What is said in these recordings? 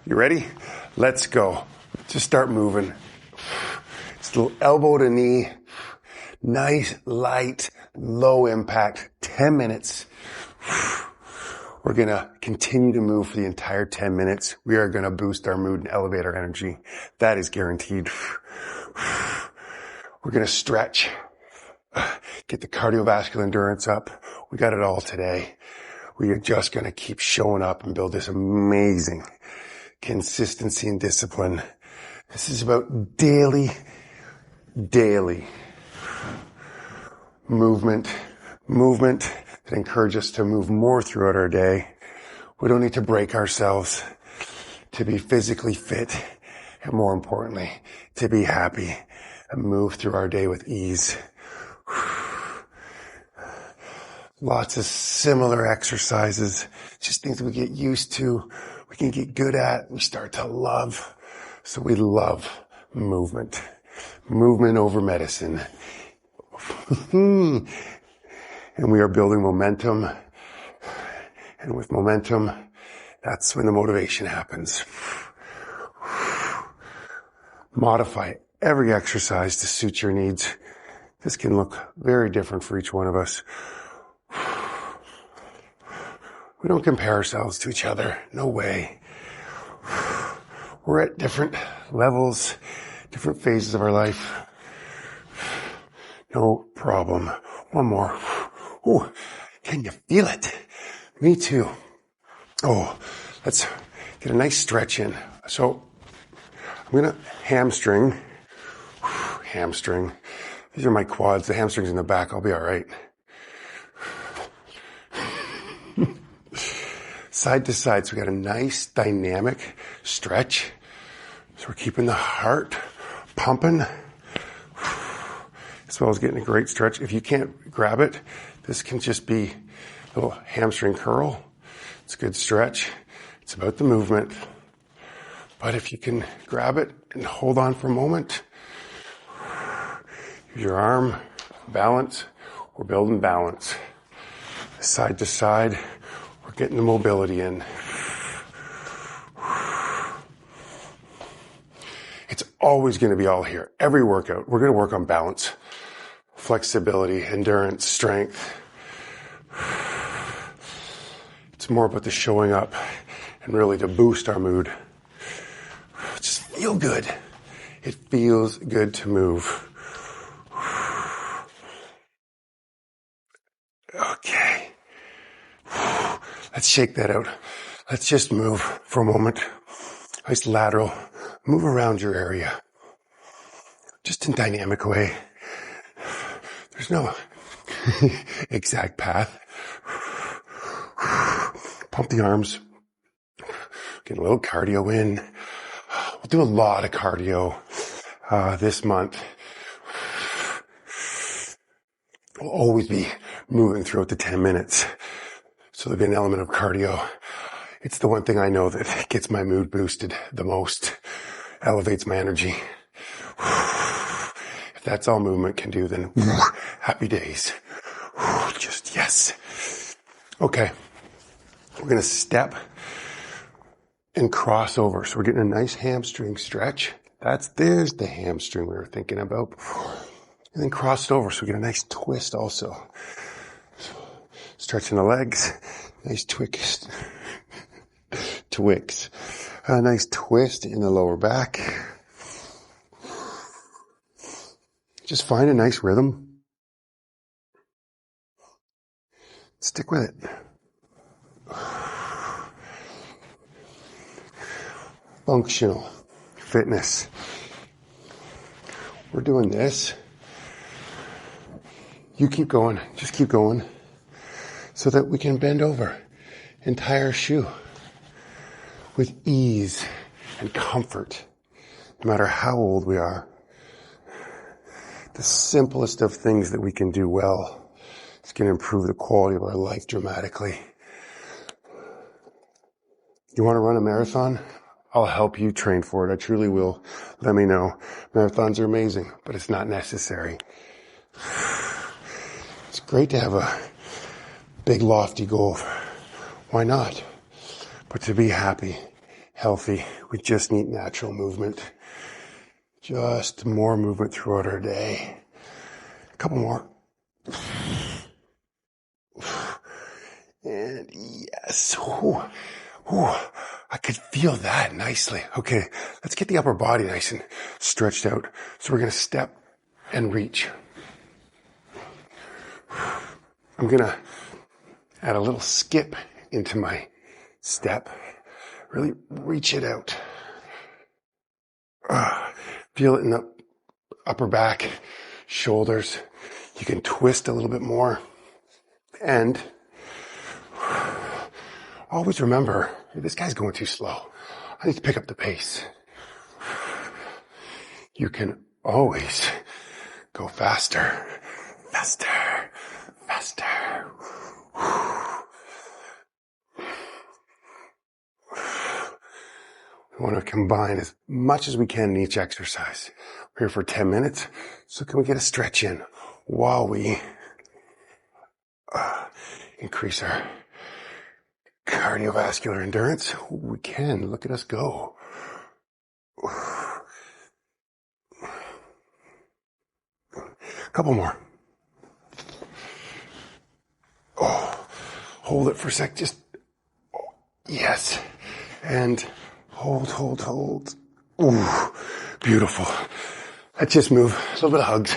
You ready? Let's go. Just start moving. Just a little elbow to knee. Nice, light, low impact. 10 minutes. We're going to continue to move for the entire 10 minutes. We are going to boost our mood and elevate our energy. That is guaranteed. We're going to stretch. Get the cardiovascular endurance up. We got it all today. We are just going to keep showing up and build this amazing consistency and discipline. This is about daily movement that encourages us to move more throughout our day. We don't need to break ourselves to be physically fit, and more importantly, to be happy and move through our day with ease. Lots of similar exercises, just things we get used to, we can get good at, we start to love. So we love movement. Movement over medicine. And we are building momentum. And with momentum, that's when the motivation happens. Modify every exercise to suit your needs. This can look very different for each one of us. We don't compare ourselves to each other. No way. We're at different levels, different phases of our life. No problem. One more. Oh, can you feel it? Me too. Oh, let's get a nice stretch in. So I'm going to hamstring. These are my quads. The hamstring's in the back. I'll be all right. Side to side. So we got a nice dynamic stretch. So we're keeping the heart pumping, as well as getting a great stretch. If you can't grab it, this can just be a little hamstring curl. It's a good stretch. It's about the movement. But if you can grab it and hold on for a moment, use your arm, balance. We're building balance. Side to side. We're getting the mobility in. It's always going to be all here. Every workout, we're going to work on balance, flexibility, endurance, strength. It's more about the showing up and really to boost our mood. Just feel good. It feels good to move. Okay. Let's shake that out. Let's just move for a moment. Nice lateral. Move around your area. Just in a dynamic way. There's no exact path. Pump the arms. Get a little cardio in. We'll do a lot of cardio this month. We'll always be moving throughout the 10 minutes. So there'll be an element of cardio. It's the one thing I know that gets my mood boosted the most, elevates my energy. If that's all movement can do, then happy days. Just yes. Okay. We're going to step and cross over. So we're getting a nice hamstring stretch. There's the hamstring we were thinking about before. And then cross it over. So we get a nice twist also. Stretching the legs. Nice twist. A nice twist in the lower back. Just find a nice rhythm. Stick with it. Functional fitness. We're doing this. You keep going. Just keep going. So that we can bend over. Entire shoe. With ease and comfort. No matter how old we are. The simplest of things that we can do well is going to improve the quality of our life dramatically. You want to run a marathon? I'll help you train for it. I truly will. Let me know. Marathons are amazing, but it's not necessary. It's great to have a big lofty goal. Why not? But to be happy, healthy. We just need natural movement. Just more movement throughout our day. A couple more. And yes. Ooh. Ooh. I could feel that nicely. Okay, let's get the upper body nice and stretched out. So we're going to step and reach. I'm going to add a little skip into my step. Really reach it out. Feel it in the upper back, shoulders. You can twist a little bit more. And always remember, this guy's going too slow. I need to pick up the pace. You can always go faster, faster, faster. We want to combine as much as we can in each exercise. We're here for 10 minutes, so can we get a stretch in while we increase our cardiovascular endurance? We can. Look at us go. A couple more. Oh, hold it for a sec. Just, yes. And hold. Ooh, beautiful. Let's just move. A little bit of hugs.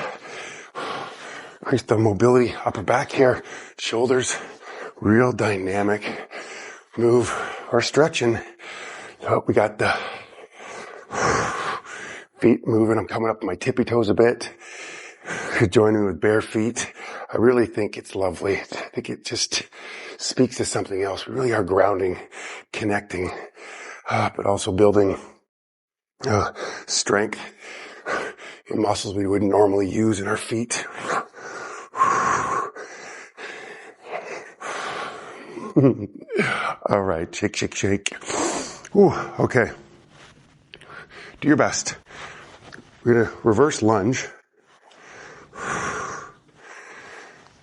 Increase the mobility, upper back here, shoulders, real dynamic. Move or stretching. Oh, we got the feet moving. I'm coming up my tippy toes a bit. Joining with bare feet. I really think it's lovely. I think it just speaks to something else. We really are grounding, connecting, but also building strength in muscles we wouldn't normally use in our feet. All right, shake. Ooh, okay. Do your best. We're going to reverse lunge.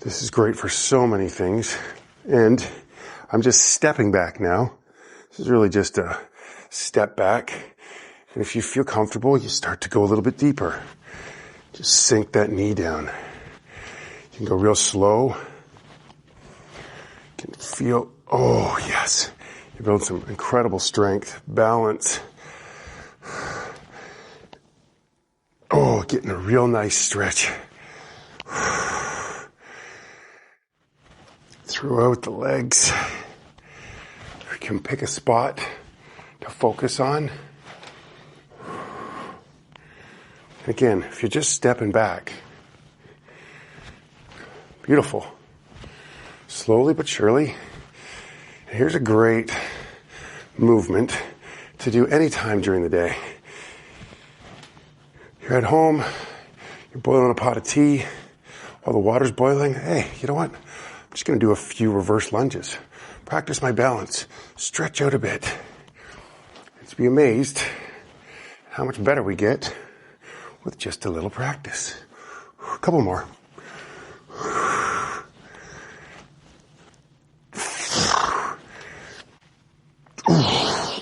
This is great for so many things. And I'm just stepping back now. This is really just a step back. And if you feel comfortable, you start to go a little bit deeper. Just sink that knee down. You can go real slow. You can feel, oh yes. You build some incredible strength, balance. Oh, getting a real nice stretch. Throughout the legs. We can pick a spot to focus on. Again, if you're just stepping back, beautiful. Slowly but surely. Here's a great movement to do anytime during the day. You're at home, you're boiling a pot of tea while the water's boiling. Hey, you know what? I'm just going to do a few reverse lunges. Practice my balance. Stretch out a bit. Let's be amazed how much better we get with just a little practice. A couple more.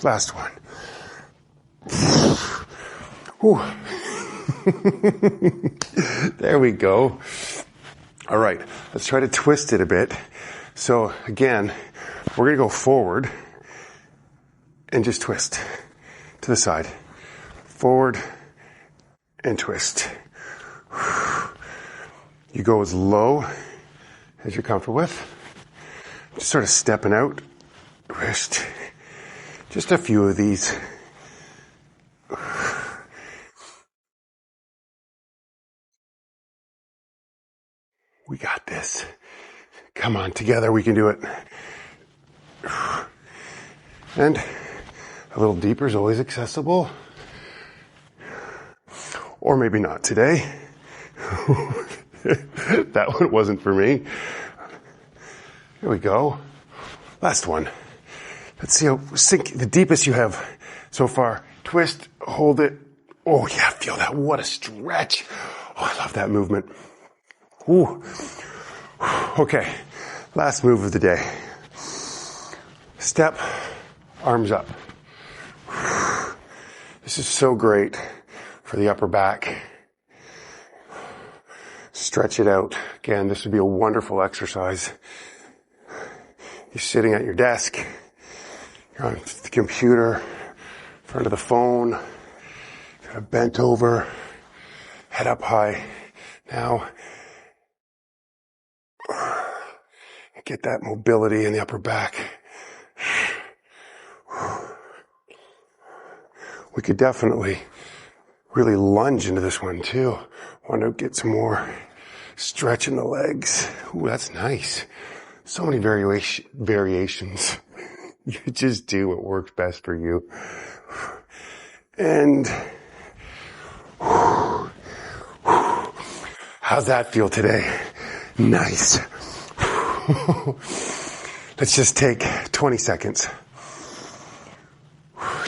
Last one. There we go. All right, let's try to twist it a bit. So again, we're going to go forward and just twist to the side. Forward and twist. You go as low as you're comfortable with. Just sort of stepping out. Wrist. Just a few of these. We got this. Come on, together we can do it. And a little deeper is always accessible. Or maybe not today. That one wasn't for me. Here we go. Last one. Let's see how sink the deepest you have so far. Twist, hold it. Oh yeah, feel that. What a stretch. Oh, I love that movement. Ooh. Okay, last move of the day. Step, arms up. This is so great for the upper back. Stretch it out. Again, this would be a wonderful exercise. You're sitting at your desk. You're on the computer, in front of the phone, kind of bent over, head up high. Now, get that mobility in the upper back. We could definitely really lunge into this one too. Want to get some more stretch in the legs. Ooh, that's nice. So many variations. You just do what works best for you. And how's that feel today? Nice. Let's just take 20 seconds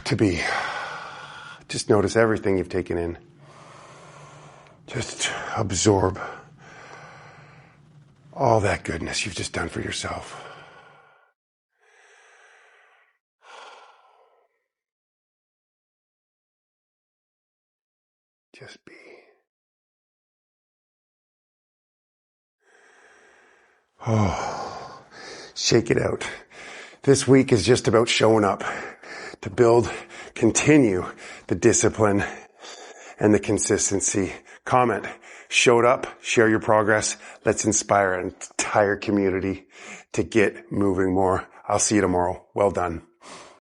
to just notice everything you've taken in. Just absorb all that goodness you've just done for yourself. Just be. Oh, shake it out. This week is just about showing up to continue the discipline and the consistency. Comment, showed up, share your progress. Let's inspire an entire community to get moving more. I'll see you tomorrow. Well done.